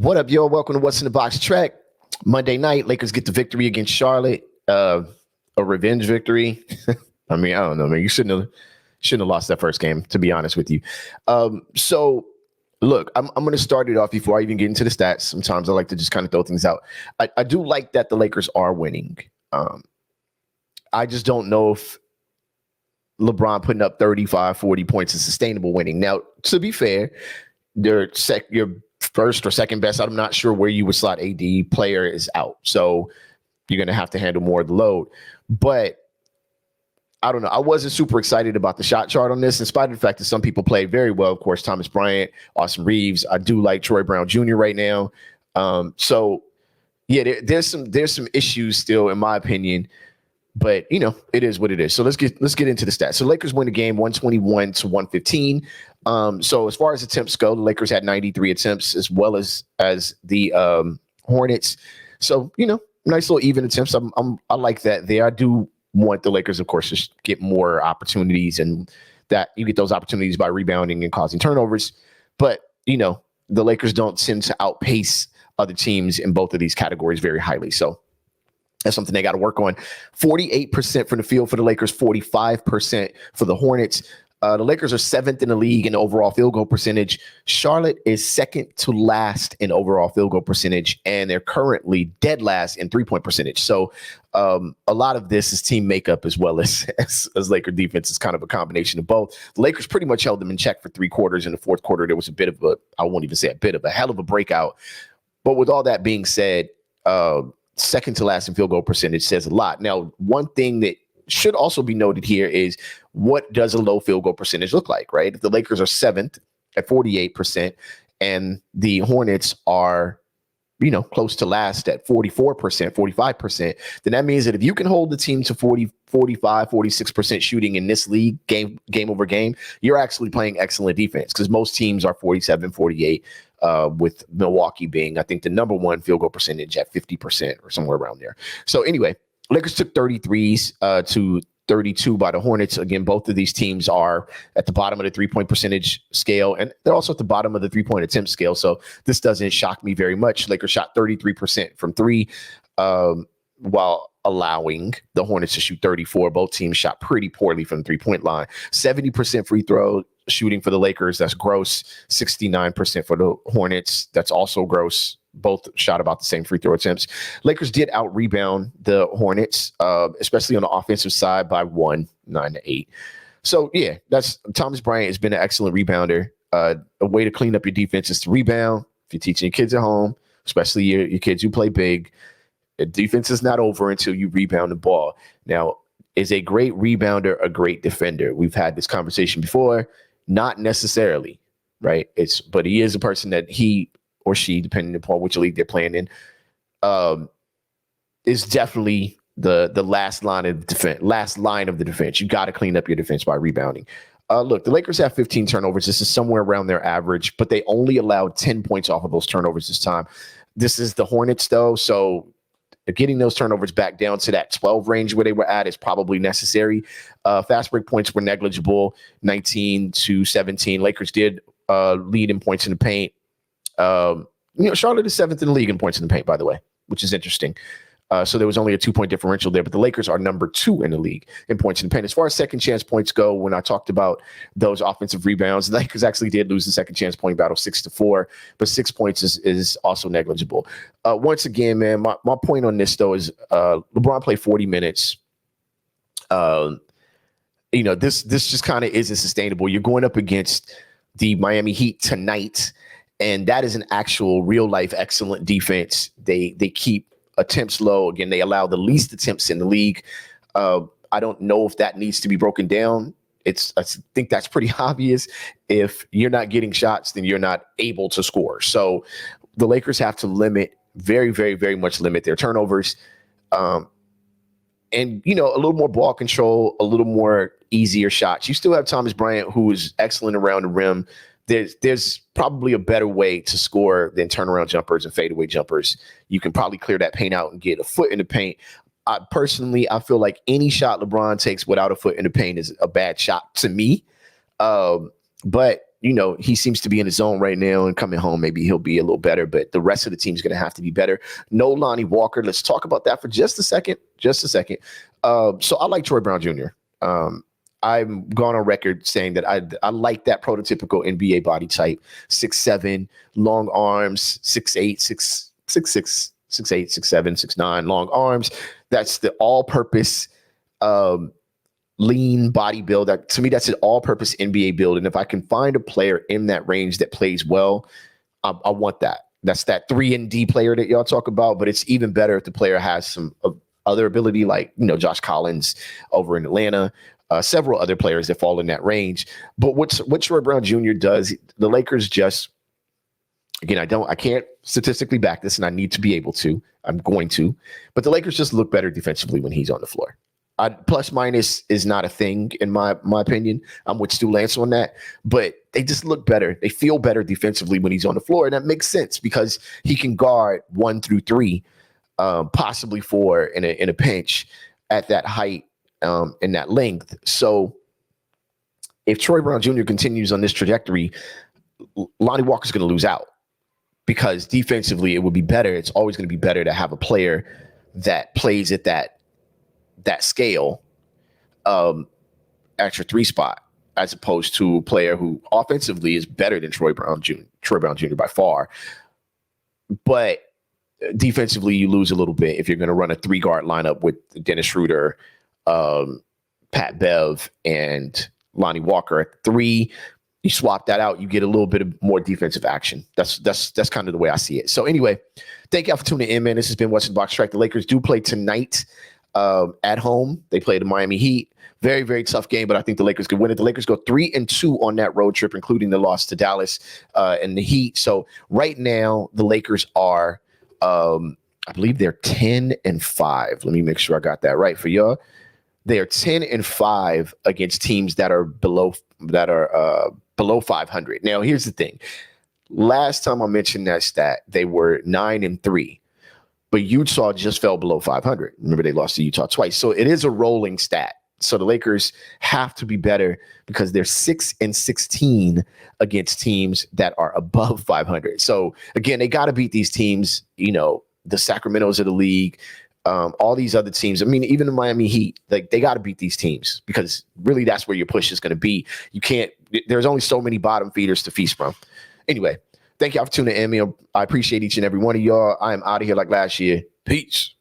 What up, yo? Welcome to What's in the Box Track. Monday night, Lakers get the victory against Charlotte. A revenge victory. I mean, I don't know, man. You shouldn't have lost that first game, to be honest with you. So look, I'm going to start it off before I even get into the stats. Sometimes I like to just kind of throw things out. I do like that the Lakers are winning. I just don't know if LeBron putting up 35, 40 points is sustainable winning. Now, to be fair, your first or second best, I'm not sure where you would slot AD, player is out. So you're going to have to handle more of the load. But I don't know. I wasn't super excited about the shot chart on this, in spite of the fact that some people played very well. Of course, Thomas Bryant, Austin Reeves. I do like Troy Brown Jr. right now. So yeah, there's some issues still, in my opinion. But it is what it is. So let's get into the stats. So Lakers win the game 121-115. So as far as attempts go, the Lakers had 93 attempts, as well as the Hornets. So nice little even attempts. I like that there. I do want the Lakers, of course, to get more opportunities, and that you get those opportunities by rebounding and causing turnovers. But the Lakers don't tend to outpace other teams in both of these categories very highly. So that's something they got to work on. 48% from the field for the Lakers, 45% for the Hornets. The Lakers are seventh in the league in overall field goal percentage. Charlotte is second to last in overall field goal percentage, and they're currently dead last in three-point percentage. So a lot of this is team makeup as well as Laker defense. Is kind of a combination of both. The Lakers pretty much held them in check for three quarters. In the fourth quarter, there was I won't even say a bit of a hell of a breakout. But with all that being said, second to last in field goal percentage says a lot. Now, one thing that should also be noted here is, what does a low field goal percentage look like, right? If the Lakers are seventh at 48% and the Hornets are, close to last at 44%, 45%, then that means that if you can hold the team to 40, 45, 46% shooting in this league, game over game, you're actually playing excellent defense, because most teams are 47, 48, with Milwaukee being, I think, the number one field goal percentage at 50% or somewhere around there. So anyway, Lakers took 33s to 32 by the Hornets. Again, both of these teams are at the bottom of the three-point percentage scale, and they're also at the bottom of the three-point attempt scale. So this doesn't shock me very much. Lakers shot 33% from three, while allowing the Hornets to shoot 34. Both teams shot pretty poorly from the three-point line. 70% free throw shooting for the Lakers. That's gross. 69% for the Hornets. That's also gross. Both shot about the same free throw attempts. Lakers did out rebound the Hornets, especially on the offensive side, by 9-8. So yeah, that's Thomas Bryant has been an excellent rebounder. A way to clean up your defense is to rebound. If you're teaching your kids at home, especially your kids who play big, the defense is not over until you rebound the ball. Now, is a great rebounder a great defender? We've had this conversation before. Not necessarily, right? But he is a person that he or she, depending upon which league they're playing in, is definitely the last line of the defense. You got to clean up your defense by rebounding. Look, the Lakers have 15 turnovers. This is somewhere around their average, but they only allowed 10 points off of those turnovers this time. This is the Hornets, though, so getting those turnovers back down to that 12 range where they were at is probably necessary. Fast break points were negligible, 19-17. Lakers did lead in points in the paint. Charlotte is seventh in the league in points in the paint, by the way, which is interesting. So there was only a 2-point differential there, but the Lakers are number 2 in the league in points in the paint. As far as second chance points go, when I talked about those offensive rebounds, the Lakers actually did lose the second chance point battle 6-4, but 6 points is also negligible. Once again, man, my point on this, though, is LeBron played 40 minutes. This just kind of isn't sustainable. You're going up against the Miami Heat tonight, and that is an actual real-life excellent defense. They keep attempts low. Again, they allow the least attempts in the league. I don't know if that needs to be broken down. I think that's pretty obvious. If you're not getting shots, then you're not able to score. So the Lakers have to very, very, very much limit their turnovers. And, a little more ball control, a little more easier shots. You still have Thomas Bryant, who is excellent around the rim. There's probably a better way to score than turnaround jumpers and fadeaway jumpers. You can probably clear that paint out and get a foot in the paint. I feel like any shot LeBron takes without a foot in the paint is a bad shot to me. But he seems to be in his zone right now, and coming home, maybe he'll be a little better, but the rest of the team's going to have to be better. No Lonnie Walker. Let's talk about that for just a second. So I like Troy Brown Jr. I'm gone on record saying that I like that prototypical NBA body type, 6'7", long arms, 6'8", 6'6", 6'8", 6'7", 6'9", long arms. That's the all-purpose lean body build. To me, that's an all-purpose NBA build. And if I can find a player in that range that plays well, I want that. That's that 3-and-D player that y'all talk about. But it's even better if the player has some other ability, like Josh Collins over in Atlanta. Several other players that fall in that range. But what Troy Brown Jr. does, the Lakers just, again, I can't statistically back this, and I need to be able to. I'm going to. But the Lakers just look better defensively when he's on the floor. Plus minus is not a thing in my opinion. I'm with Stu Lance on that. But they just look better. They feel better defensively when he's on the floor, and that makes sense because he can guard 1 through 3, possibly 4 in a pinch at that height. In that length. So if Troy Brown Jr. continues on this trajectory, Lonnie Walker's going to lose out because defensively it would be better. It's always going to be better to have a player that plays at that scale at your 3 spot, as opposed to a player who offensively is better than Troy Brown Jr. by far. But defensively, you lose a little bit if you're going to run a 3-guard lineup with Dennis Schroeder, Pat Bev, and Lonnie Walker at 3. You swap that out, you get a little bit of more defensive action. That's kind of the way I see it. So anyway, thank y'all for tuning in, man. This has been What's in the Box Track. The Lakers do play tonight at home. They play the Miami Heat. Very, very tough game, but I think the Lakers could win it. The Lakers go 3-2 on that road trip, including the loss to Dallas and the Heat. So right now, the Lakers are, I believe they're 10-5. Let me make sure I got that right for y'all. They are 10-5 against teams that are below 500. Now, here's the thing. Last time I mentioned that stat, they were 9-3, but Utah just fell below 500. Remember, they lost to Utah twice. So it is a rolling stat. So the Lakers have to be better because they're 6-16 against teams that are above 500. So again, they got to beat these teams, the Sacramentos of the league, all these other teams. I mean, even the Miami Heat, like they got to beat these teams because really that's where your push is going to be. There's only so many bottom feeders to feast from. Anyway, thank y'all for tuning in. I appreciate each and every one of y'all. I am out of here like last year. Peace.